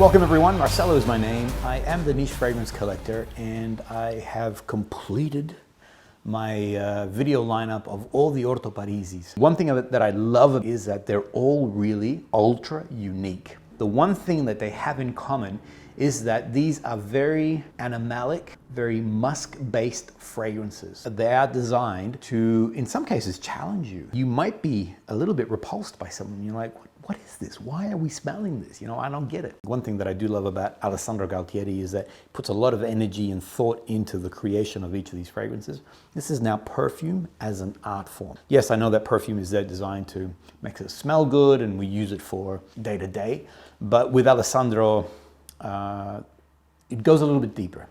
Welcome everyone, Marcelo is my name. I am the niche fragrance collector and I have completed my video lineup of all the Orto Parisis. One thing that I love is that they're all really ultra unique. The one thing that they have in common is that these are very animalic, very musk-based fragrances. They are designed to, in some cases, challenge you. You might be a little bit repulsed by something. You're like, what is this? Why are we smelling this? You know, I don't get it. One thing that I do love about Alessandro Gualtieri is that he puts a lot of energy and thought into the creation of each of these fragrances. This is now perfume as an art form. Yes, I know that perfume is there designed to make us smell good and we use it for day to day, but with Alessandro, it goes a little bit deeper.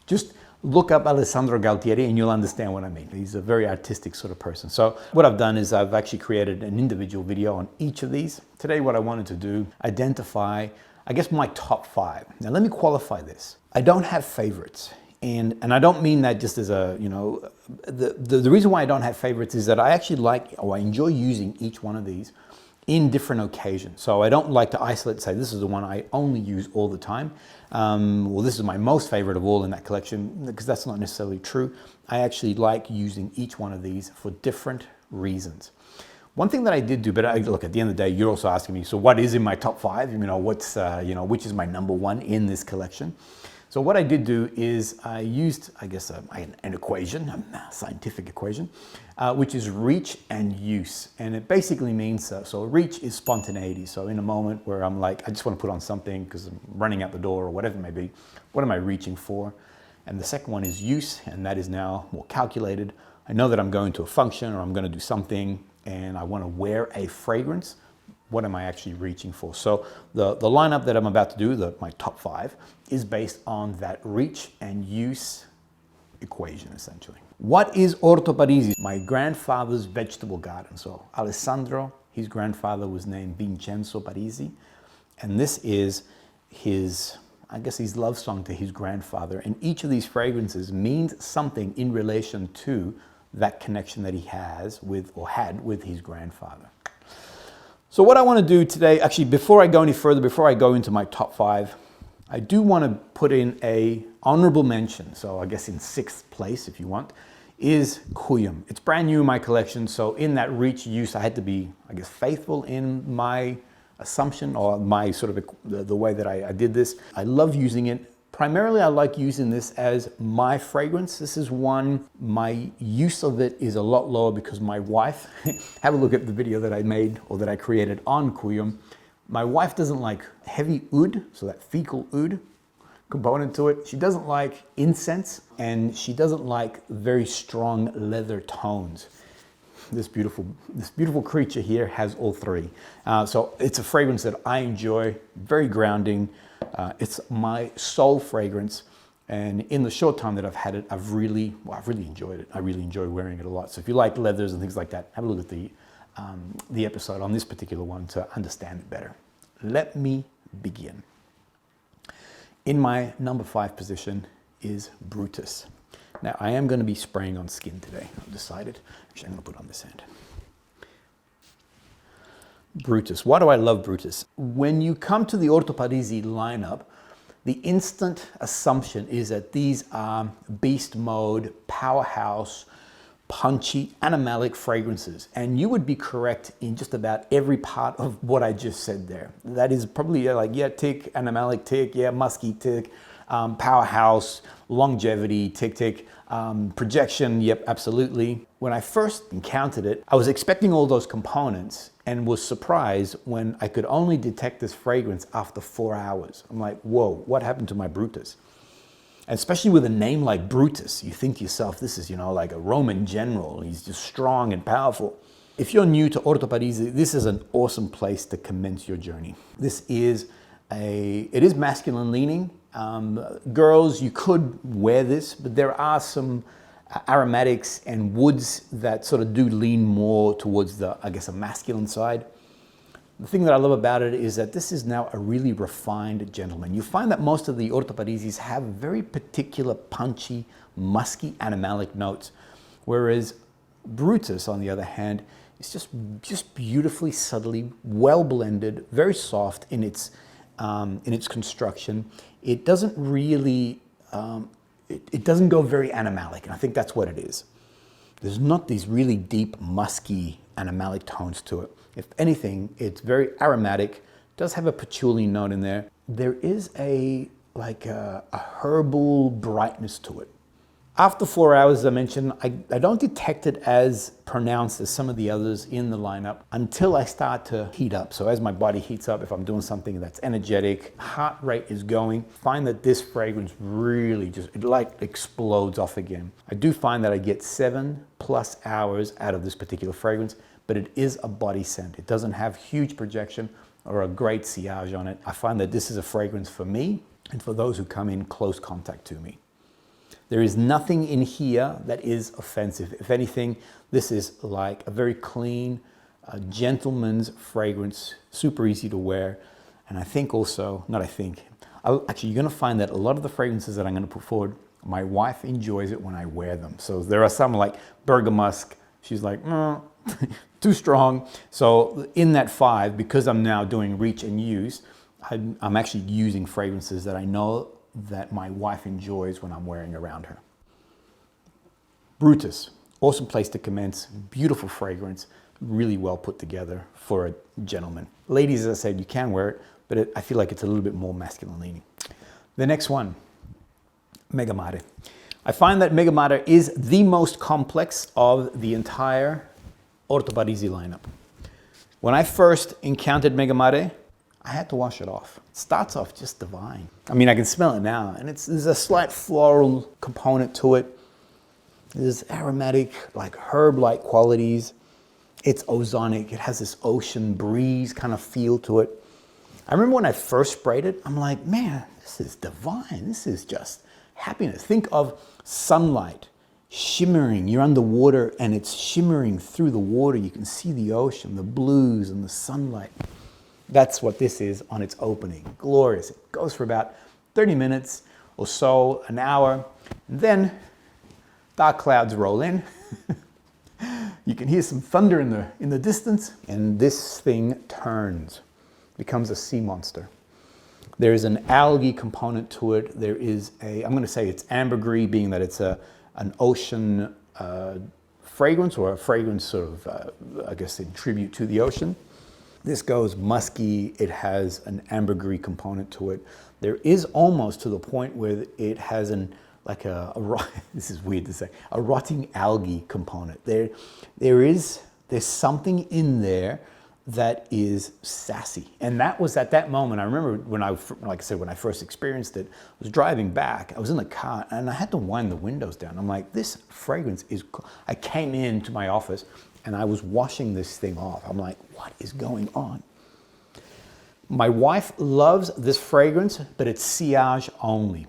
Just look up Alessandro Gualtieri and you'll understand what I mean. He's a very artistic sort of person. So what I've done is I've actually created an individual video on each of these. Today what I wanted to do, identify, I guess, my top 5. Now let me qualify this. I don't have favorites. And I don't mean that just as a, you know, the reason why I don't have favorites is that I actually like, or I enjoy using each one of these in different occasions. So I don't like to isolate and say this is the one I only use all the time. Well, this is my most favorite of all in that collection, because that's not necessarily true. I actually like using each one of these for different reasons. One thing that I did do, but look, at the end of the day, you're also asking me, so what is in my top 5? You know, what's, you know, which is my number 1 in this collection? So what I did do is I used, I guess, an equation, a scientific equation, which is reach and use. And it basically means, so reach is spontaneity. So in a moment where I'm like, I just want to put on something because I'm running out the door or whatever it may be, what am I reaching for? And the second one is use, and that is now more calculated. I know that I'm going to a function or I'm going to do something and I want to wear a fragrance. What am I actually reaching for? So the lineup that I'm about to do, my top 5, is based on that reach and use equation, essentially. What is Orto Parisi? My grandfather's vegetable garden. So Alessandro, his grandfather was named Vincenzo Parisi, and this is his, I guess, his love song to his grandfather. And each of these fragrances means something in relation to that connection that he has with, or had with, his grandfather. So what I want to do today, actually, before I go any further, before I go into my top 5, I do want to put in a honorable mention. So I guess in 6th place, if you want, is Cuyum. It's brand new in my collection. So in that reach use, I had to be, I guess, faithful in my assumption or my sort of the way that I did this. I love using it. Primarily, I like using this as my fragrance. This is one, my use of it is a lot lower because my wife, have a look at the video that I made or that I created on Cuyum. My wife doesn't like heavy oud, so that fecal oud component to it. She doesn't like incense, and she doesn't like very strong leather tones. This beautiful creature here has all 3. So it's a fragrance that I enjoy, very grounding. It's my sole fragrance, and in the short time that I've had it, I've really enjoyed it. I really enjoy wearing it a lot. So if you like leathers and things like that, have a look at the episode on this particular one to understand it better. Let me begin. In my number 5 position is Brutus. Now I am going to be spraying on skin today, I've decided. Actually, I'm going to put on this hand. Brutus. Why do I love Brutus? When you come to the Orto Parisi lineup, the instant assumption is that these are beast mode, powerhouse, punchy, animalic fragrances. And you would be correct in just about every part of what I just said there. That is probably like, yeah, tick, animalic, tick, yeah, musky, tick, powerhouse, longevity, tick, tick, projection, yep, absolutely. When I first encountered it, I was expecting all those components and was surprised when I could only detect this fragrance after 4 hours. I'm like, whoa, what happened to my Brutus? And especially with a name like Brutus, you think to yourself, this is, you know, like a Roman general. He's just strong and powerful. If you're new to Orto Parisi, this is an awesome place to commence your journey. This is it is masculine leaning. Girls, you could wear this, but there are some aromatics and woods that sort of do lean more towards the, I guess, a masculine side. The thing that I love about it is that this is now a really refined gentleman. You find that most of the Orto Parisis have very particular punchy, musky, animalic notes, whereas Brutus, on the other hand, It's just beautifully, subtly, well blended, very soft in its construction. It doesn't really, it doesn't go very animalic, and I think that's what it is. There's not these really deep, musky, animalic tones to it. If anything, it's very aromatic, does have a patchouli note in there. There is a herbal brightness to it. After 4 hours, as I mentioned, I don't detect it as pronounced as some of the others in the lineup until I start to heat up. So as my body heats up, if I'm doing something that's energetic, heart rate is going, find that this fragrance really it like explodes off again. I do find that I get 7+ hours out of this particular fragrance, but it is a body scent. It doesn't have huge projection or a great sillage on it. I find that this is a fragrance for me and for those who come in close contact to me. There is nothing in here that is offensive. If anything, this is like a very clean, gentleman's fragrance, super easy to wear. And I think also, actually you're gonna find that a lot of the fragrances that I'm gonna put forward, my wife enjoys it when I wear them. So there are some like Bergamusk, she's like, too strong. So in that 5, because I'm now doing reach and use, I'm actually using fragrances that I know that my wife enjoys when I'm wearing around her. Brutus, awesome place to commence, beautiful fragrance, really well put together for a gentleman. Ladies, as I said, you can wear it, but I feel like it's a little bit more masculine leaning. The next one, Mare. I find that Mare is the most complex of the entire Orto Parisi lineup. When I first encountered Mare, I had to wash it off. It starts off just divine. I mean, I can smell it now, and there's a slight floral component to it. There's aromatic, like herb-like qualities. It's ozonic. It has this ocean breeze kind of feel to it. I remember when I first sprayed it, I'm like, man, this is divine. This is just happiness. Think of sunlight shimmering. You're underwater, and it's shimmering through the water. You can see the ocean, the blues, and the sunlight. That's what this is on its opening. Glorious. It goes for about 30 minutes or so, an hour, and then dark clouds roll in. You can hear some thunder in the distance, and this thing turns, becomes a sea monster. There is an algae component to it. There is I'm going to say it's ambergris, being that it's an ocean fragrance, or a fragrance sort of, I guess, in tribute to the ocean. This goes musky. It has an ambergris component to it. There is almost to the point where it has this is weird to say, a rotting algae component. There's something in there that is sassy. And that was at that moment. I remember when I first experienced it, I was driving back, I was in the car, and I had to wind the windows down. I'm like, this fragrance is cool. I came into my office and I was washing this thing off. I'm like, what is going on? My wife loves this fragrance, but it's sillage only.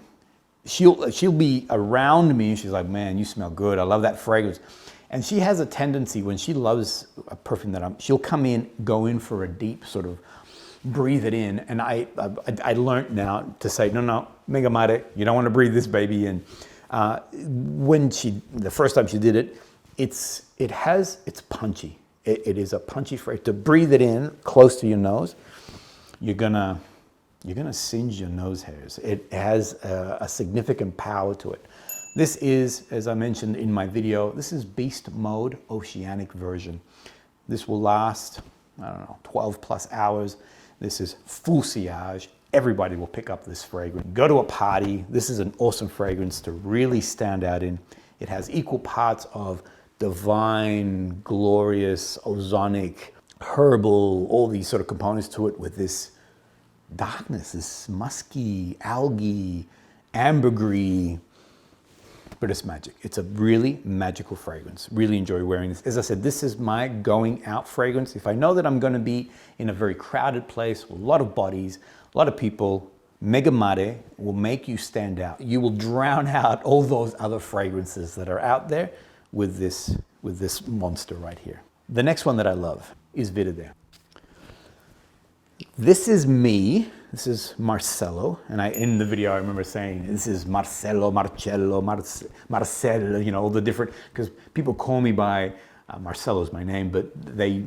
She'll be around me and she's like, man, you smell good. I love that fragrance. And she has a tendency, when she loves a perfume she'll come in, go in for a deep sort of breathe it in. And I learned now to say, no, Mare, you don't want to breathe this baby in. The first time she did it, it's punchy. It is a punchy fragrance. To breathe it in close to your nose, you're gonna singe your nose hairs. It has a significant power to it. This is, as I mentioned in my video, this is beast mode oceanic version. This will last, 12+ hours. This is full sillage. Everybody will pick up this fragrance. Go to a party. This is an awesome fragrance to really stand out in. It has equal parts of divine, glorious, ozonic, herbal, all these sort of components to it, with this darkness, this musky, algae, ambergris, but it's magic. It's a really magical fragrance. Really enjoy wearing this. As I said, this is my going out fragrance. If I know that I'm going to be in a very crowded place with a lot of bodies, a lot of people, Mare will make you stand out. You will drown out all those other fragrances that are out there with this monster right here. The next one that I love is Verde. This is me. This is Marcelo, and in the video I remember saying this is Marcelo, Marcello, Marcel, all the different, because people call me by Marcelo is my name, but they,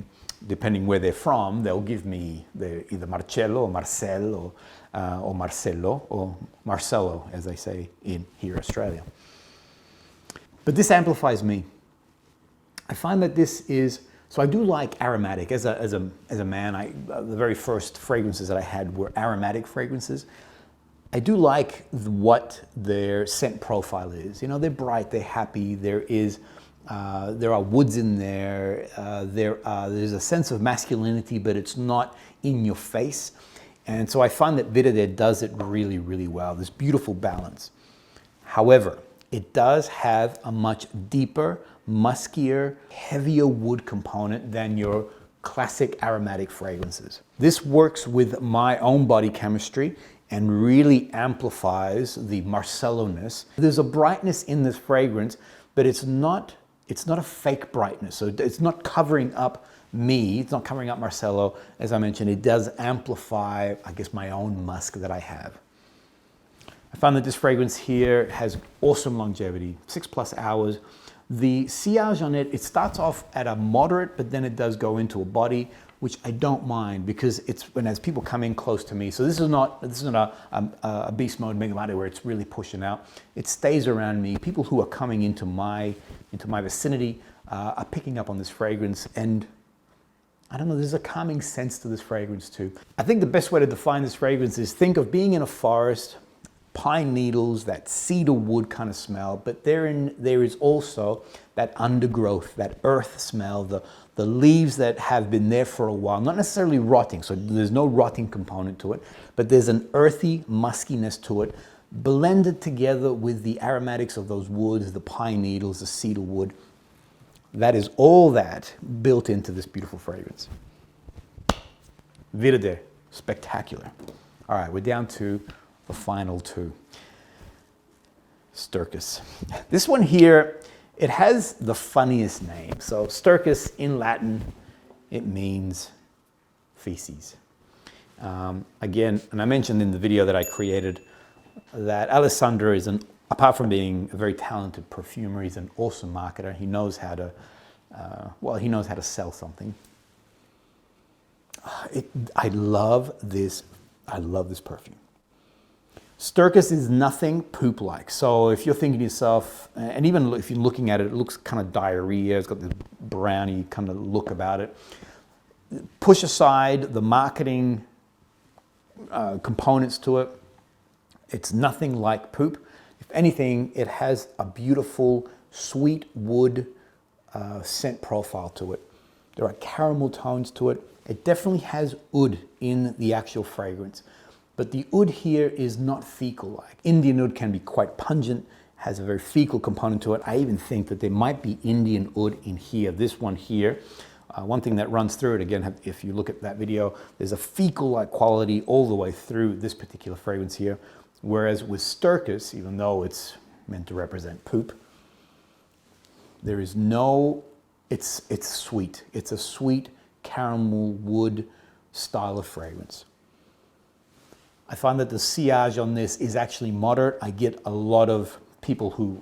depending where they're from, they'll give me either Marcelo or Marcel or Marcelo or Marcelo, as they say in here, Australia. But this amplifies me. I find that this is, so I do like aromatic. As a man, the very first fragrances that I had were aromatic fragrances. I do like what their scent profile is. You know, they're bright, they're happy, there are woods in there, there's a sense of masculinity, but it's not in your face. And so I find that Vita does it really, really well, this beautiful balance. However, it does have a much deeper, muskier, heavier wood component than your classic aromatic fragrances. This works with my own body chemistry and really amplifies the Marcelo-ness. There's a brightness in this fragrance, but it's not a fake brightness. So it's not covering up me, it's not covering up Marcelo. As I mentioned, it does amplify, I guess, my own musk that I have. I found that this fragrance here has awesome longevity, 6+ hours. The sillage on it, it starts off at a moderate, but then it does go into a body, which I don't mind because it's as people come in close to me. So this is not a beast mode Mega Mare where it's really pushing out. It stays around me. People who are coming into my vicinity are picking up on this fragrance, and I don't know, there's a calming sense to this fragrance too. I think the best way to define this fragrance is think of being in a forest, pine needles, that cedar wood kind of smell, but there is also that undergrowth, that earth smell, the leaves that have been there for a while, not necessarily rotting, so there's no rotting component to it, but there's an earthy muskiness to it, blended together with the aromatics of those woods, the pine needles, the cedar wood. That is all that built into this beautiful fragrance. Vita, spectacular. All right, we're down to the final two. Circus. This one here, it has the funniest name. So Circus in Latin, it means feces. Again, and I mentioned in the video that I created that Alessandro is apart from being a very talented perfumer, he's an awesome marketer. He knows how to, he knows how to sell something. I love this perfume. Circus is nothing poop-like. So if you're thinking to yourself, and even if you're looking at it, it looks kind of diarrhea, it's got this browny kind of look about it. Push aside the marketing components to it. It's nothing like poop. If anything, it has a beautiful, sweet wood scent profile to it. There are caramel tones to it. It definitely has oud in the actual fragrance. But the oud here is not fecal-like. Indian oud can be quite pungent, has a very fecal component to it. I even think that there might be Indian oud in here. This one here, one thing that runs through it, again, if you look at that video, there's a fecal-like quality all the way through this particular fragrance here. Whereas with Circus, even though it's meant to represent poop, there is no, it's sweet. It's a sweet caramel wood style of fragrance. I find that the sillage on this is actually moderate. I get a lot of people who,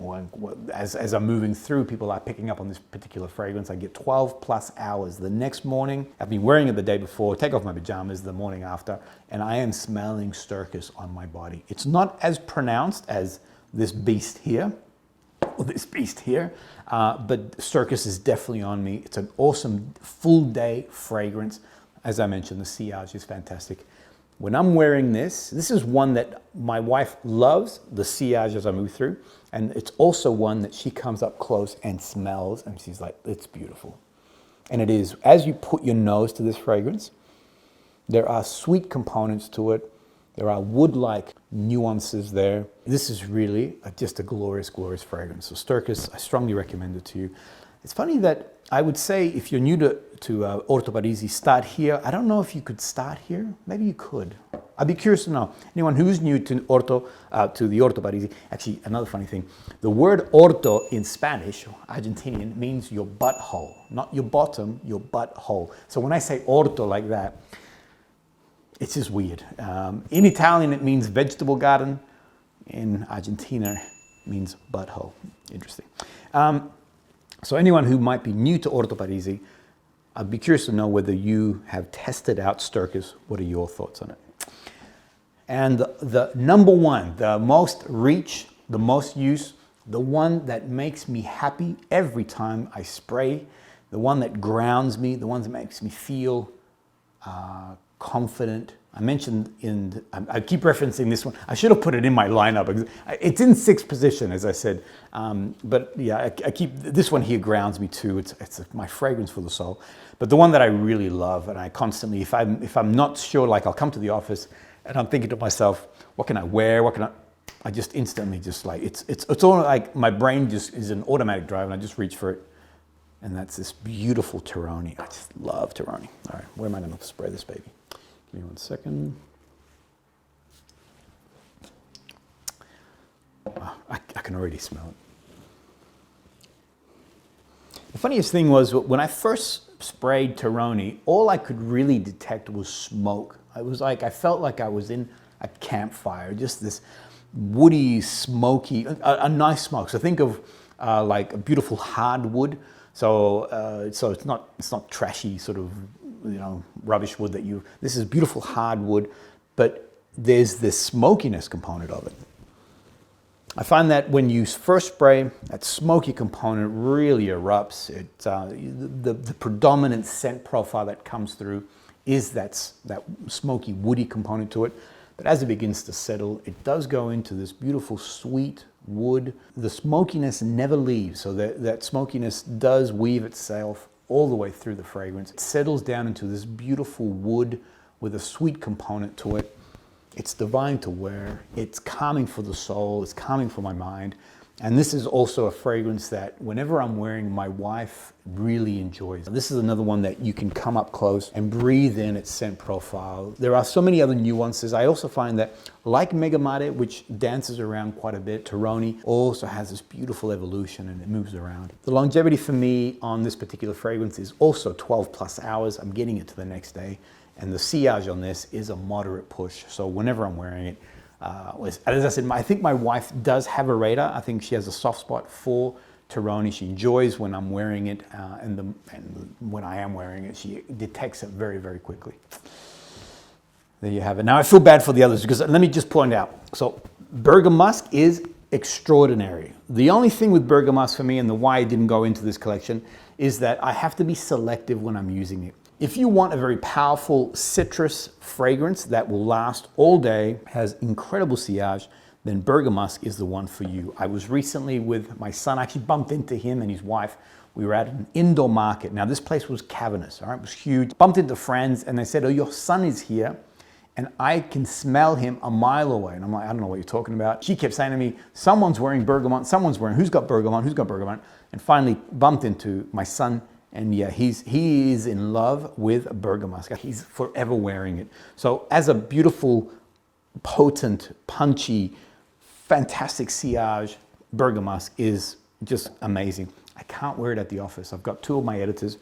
as I'm moving through, people are picking up on this particular fragrance. I get 12+ hours. The next morning, I've been wearing it the day before, take off my pajamas the morning after, and I am smelling Circus on my body. It's not as pronounced as this beast here, or this beast here, but Circus is definitely on me. It's an awesome full day fragrance. As I mentioned, the sillage is fantastic. When I'm wearing this is one that my wife loves, the sillage as I move through, and it's also one that she comes up close and smells, and she's like, it's beautiful. And it is, as you put your nose to this fragrance, there are sweet components to it, there are wood-like nuances there. This is really just a glorious, glorious fragrance. So Circus, I strongly recommend it to you. It's funny that I would say if you're new to Orto Parisi, start here. I don't know if you could start here. Maybe you could. I'd be curious to know. Anyone who's new to the Orto Parisi. Actually, another funny thing. The word orto in Spanish, Argentinian, means your butthole. Not your bottom, your butthole. So when I say orto like that, it's just weird. In Italian, it means vegetable garden. In Argentina, it means butthole. Interesting. So anyone who might be new to Orto Parisi, I'd be curious to know whether you have tested out Circus. What are your thoughts on it? And the number one, the most reach, the most use, the one that makes me happy every time I spray, the one that grounds me, the one that makes me feel confident. I mentioned I keep referencing this one. I should have put it in my lineup. It's in 6th position, as I said. But yeah, I keep, this one here grounds me too. It's my fragrance for the soul. But the one that I really love, and I constantly, if I'm not sure, like I'll come to the office and I'm thinking to myself, what can I wear? I just instantly just like, it's all like my brain just is an automatic drive and I just reach for it. And that's this beautiful Teroni. I just love Teroni. All right, where am I gonna spray this baby? Give me 1 second. Wow, I can already smell it. The funniest thing was when I first sprayed Teroni, all I could really detect was smoke. It was like, I felt like I was in a campfire, just this woody, smoky, a nice smoke. So think of like a beautiful hardwood. So it's not trashy sort of, rubbish wood that this is beautiful hardwood, but there's this smokiness component of it. I find that when you first spray, that smoky component really erupts. The predominant scent profile that comes through is that smoky, woody component to it. But as it begins to settle, it does go into this beautiful, sweet wood. The smokiness never leaves, so that smokiness does weave itself all the way through the fragrance. It settles down into this beautiful wood with a sweet component to it. It's divine to wear. It's calming for the soul. It's calming for my mind. And this is also a fragrance that whenever I'm wearing, my wife really enjoys. This is another one that you can come up close and breathe in its scent profile. There are so many other nuances. I also find that, like Mare, which dances around quite a bit, Teroni also has this beautiful evolution and it moves around. The longevity for me on this particular fragrance is also 12 plus hours. I'm getting it to the next day. And the sillage on this is a moderate push. So whenever I'm wearing it, as I said, I think my wife does have a radar. I think she has a soft spot for Teroni. She enjoys when I'm wearing it, and when I am wearing it, she detects it very, very quickly. There you have it. Now I feel bad for the others because let me just point out. So Bergamusk is extraordinary. The only thing with Bergamusk for me, and the why I didn't go into this collection, is that I have to be selective when I'm using it. If you want a very powerful citrus fragrance that will last all day, has incredible sillage, then Bergamusk is the one for you. I was recently with my son, I actually bumped into him and his wife. We were at an indoor market. Now this place was cavernous, all right? It was huge. Bumped into friends and they said, oh, your son is here and I can smell him a mile away. And I'm like, I don't know what you're talking about. She kept saying to me, someone's wearing bergamot, who's got bergamot? And finally bumped into my son. And yeah, he is in love with Bergamusk. He's forever wearing it. So as a beautiful, potent, punchy, fantastic sillage, Bergamusk is just amazing. I can't wear it at the office. I've got 2 of my editors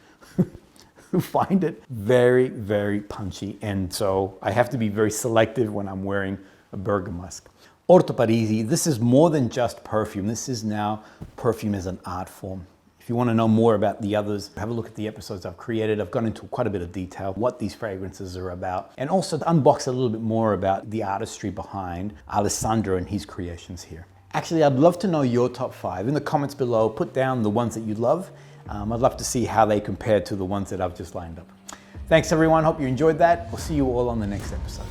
who find it very, very punchy. And so I have to be very selective when I'm wearing a Bergamusk. Orto Parisi, this is more than just perfume. This is now perfume as an art form. If you want to know more about the others, have a look at the episodes I've created. I've gone into quite a bit of detail, what these fragrances are about, and also to unbox a little bit more about the artistry behind Alessandro and his creations here. Actually, I'd love to know your top 5. In the comments below, put down the ones that you love. I'd love to see how they compare to the ones that I've just lined up. Thanks everyone, hope you enjoyed that. We'll see you all on the next episode.